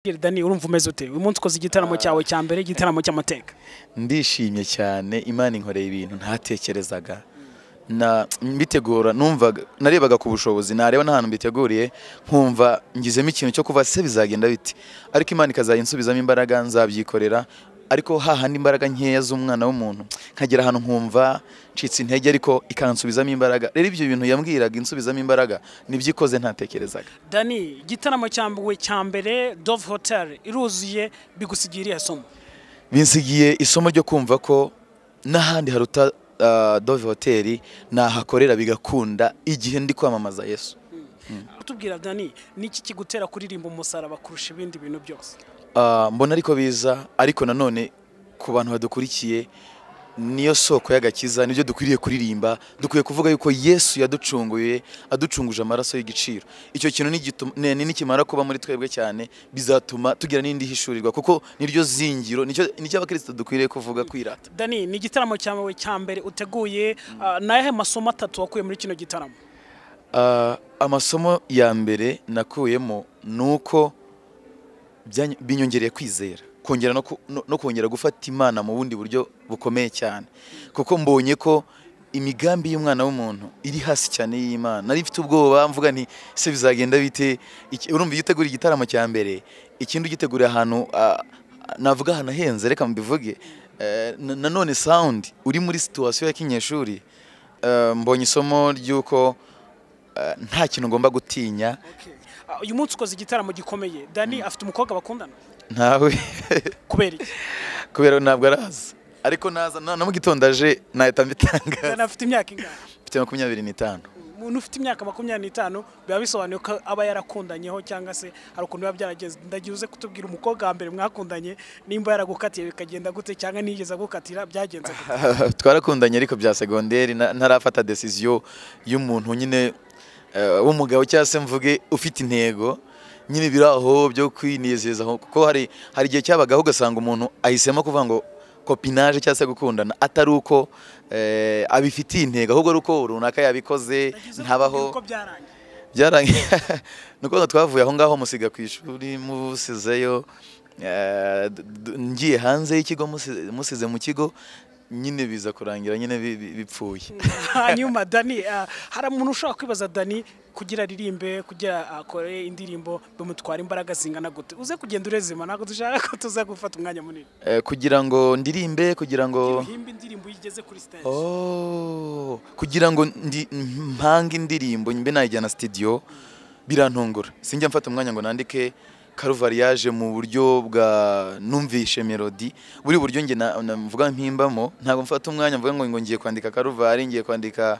Dany urumva umeze ute uyu munsi ukoze igitaramo cyawe cya mbere igitaramo cy'amateka ndishimye cyane Imana inkoreye ibintu ntatekerezaga na mbitegura numvaga narebaga ku bushobozi nareba n'ahantu mbiteguriye nkumva ngizemo ikintu cyo kuva se bizagenda biti ariko Imana ikazayinsubizamo imbaraga nzabyikorera ariko hahandi imbaraga nkeya z'umwana w'umuntu nkagera ahantu nkumva ncitse intege ariko ikansubizamo imbaraga rero ibyo bintu yambwiraga insubizamo imbaraga nibyikoze ntatekerezaga. Dany igitaramo cyambuwe cya mbere Dove Hotel iruzuye bigusigiye isomo binsigiye isomo ryo kumva ko n'ahandi haruta Dove Hotel nahakorera bigakunda igihe ndi kwamamaza Yesu. Utubwira Dany niki kigutera kuririmba umusaraba kurusha ibindi bintu byose? Mbona ariko biza ariko nanone ku bantu badukurikiye niyo soko y'agakiza nibyo dukwiriye kuririmba dukwiye kuvuga yuko Yesu yaducunguye aducunguje amaraso y'igiciro icyo kintu nikimara kuba muri twebwe cyane bizatuma tugira n'indi hishurirwa kuko niryo zingiro nicyo abakristo dukwiriye kuvuga kwirata. Dany ni igitaramo cyawe cya mbere uteguye nahe masomo atatu wakuye muri kino gitaramo? Amasomo ya mbere nakuyemo nuko binyongereye kwizera kongera no kongera gufata Imana mu bundi buryo bukomeye cyane kuko mbonye ko imigambi y'umwana w'umuntu iri hasi cyane y'Imana nari mfite ubwoba mvuga nti se bizagenda bite urumva yitegura igitaramo cya mbere ikindi ugitegura ahantu navuga hana henze reka mbivuge nanone sound uri muri situation ya kinyeshuri mbonye isomo ryuko nta kintu ngomba gutinya. Uyu munsi ukoze igitaramo gikomeye Dany afite umukobwa bakundana? Ntawe. Kubera iki? Kubera ntabwo araza ariko naza na mu gitondo aje nahita mbitanga. Dany afite imyaka ingahe? Mfite 25. Umuntu ufite imyaka 25 biba bisobanuye ko aba yarakundanyeho cyangwa se hari ukuntu biba byarageze ndagiye kutubwira umukobwa wa mbere mwakundanye nimba yaragukatiye bikagenda gute cyangwa nigeze gukatira byagenze gute? Twarakundanye ariko bya secondaire ntarafata decision y'umuntu nyine umugabo cyangwa se mvuge ufite intego nyine biraho byo kwinezeza kuko hari igihe cyabagaho ugasanga umuntu ahisemo kuvuga ngo copinage cyangwa se gukundana atari uko abifitiye intego ahubwo ari uko runaka yabikoze ntabaho byarangiye nuko twavuye aho ngaho musiga ku ishuri musizeyo ngiye hanze y'ikigo musize mu kigo nyine biza kurangira nyine bipfuye. Hanyuma Dany hari umuntu ushaka kwibaza Dany kugira ririmbe kugira akore indirimbo bimutwara imbaraga zingana gute uze kugenda urezima nako dushaka ko tuza gufata umwanya munini kugira ngo ndirimbe kugira ngo himbe indirimbo yigeze kuri stage kugira ngo mpange indirimbo mbe najyana studio birantungura sinjya mfata umwanya ngo nandike Karuvari yaje mu buryo bwa numvishe melody buri buryo nge navuga mpimbamo ntabwo mfata umwanya mvuga ngo ngiye kwandika Karuvari ngiye kwandika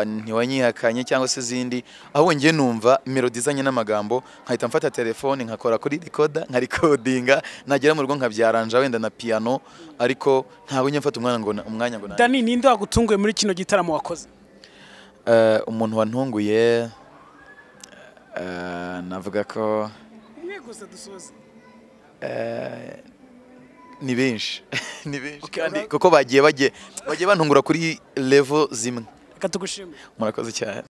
ntiwanyihakanye cyangwa se zindi aho ngiye numva melody zanye n'amagambo nkahita mfata telefone nkakora kuri recorder nka recordinga nagera mu rugo nkabyaranja wenda na piano ariko ntabwo njye mfata umwanya ngo Dany ninde wagutunguye muri kino gitaramo wakoze? Umuntu wantunguye navuga ko ni benshi kandi kuko bagiye bantungura kuri level zimwe. Reka tugushimire. Murakoze cyane.